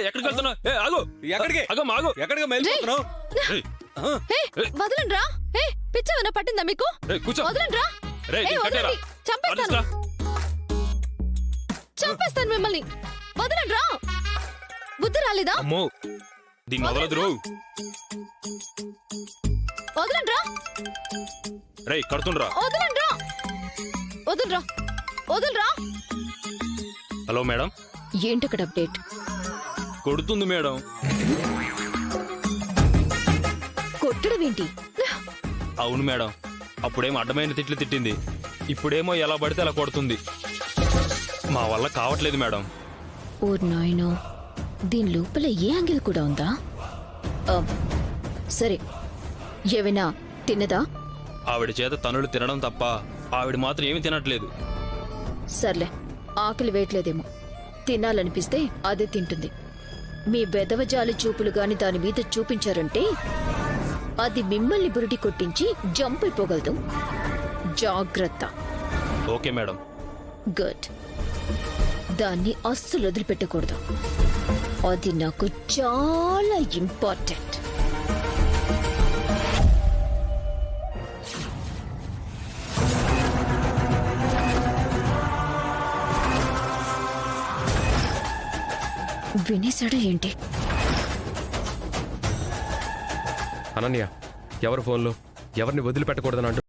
ఎక్కడికి వెళ్తున్నావు? ఆగు. ఎక్కడికి? ఆగు. ఎక్కడికి వెళ్ళిపోతున్నావు? వదలండ్రా. పిచ్చవన్నా పట్టిందా మీకు? కూర్చో. వదలండ్రా. వదలండి. చంపేస్తాను మిమ్మల్ని. వదలండ్రా. బుద్ధి రాలేదా? అమ్మో, దీన్ని వదలదురు. వదలండ్రా. రేయ్, కడుతుండ్రా. వదలండ్రా. వదలరా. వదలరా. Hello madam. ఏంటక్కడ అప్డేట్? కొడుతుంది మేడం. కొట్టడం ఏంటి? అవును మేడం, అప్పుడేమో అడ్డమైన తిట్లు తిట్టింది, ఇప్పుడేమో ఎలా పడితే అలా కొడుతుంది. మా వల్ల కావట్లేదు మేడం. ఓ నాయనో, దీని లోపల ఏ యాంగిల్ కూడా ఉందా? సరే, ఏమైనా తిన్నదా? ఆవిడ చేత తనులు తినడం తప్ప ఆవిడ మాత్రం ఏమీ తినట్లేదు. సర్లే, ఆకలి వేయట్లేదేమో. తినాలనిపిస్తే అదే తింటుంది. మీ బెదవజాలి చూపులు గాని దాని మీద చూపించారంటే అది మిమ్మల్ని బురుడి కొట్టించి జంప్ అయిపోగలదు. జాగ్రత్త. Okay madam. గుడ్. దాన్ని అస్సలు వదిలిపెట్టకూడదు. అది నాకు చాలా ఇంపార్టెంట్. వినేశాడా ఏంటి? అనన్య, ఎవరు ఫోన్లో? ఎవరిని వదిలిపెట్టకూడదని అంటూ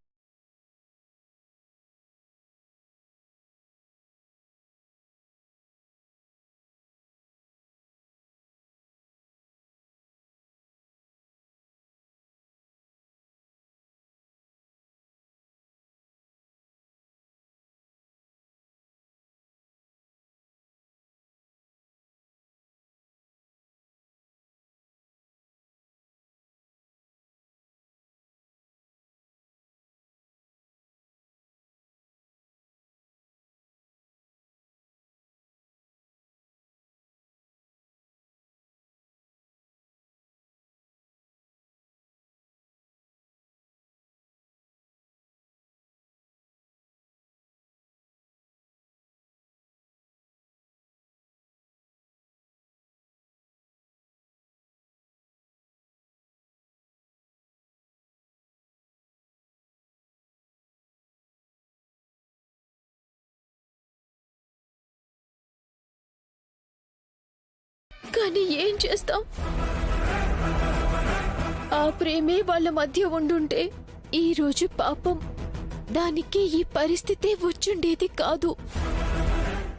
కానీ ఏం చేస్తాం? ఆ ప్రేమే వాళ్ళ మధ్య ఉండుంటే ఈ రోజు పాపం దానికి ఈ పరిస్థితి వచ్చుండేది కాదు.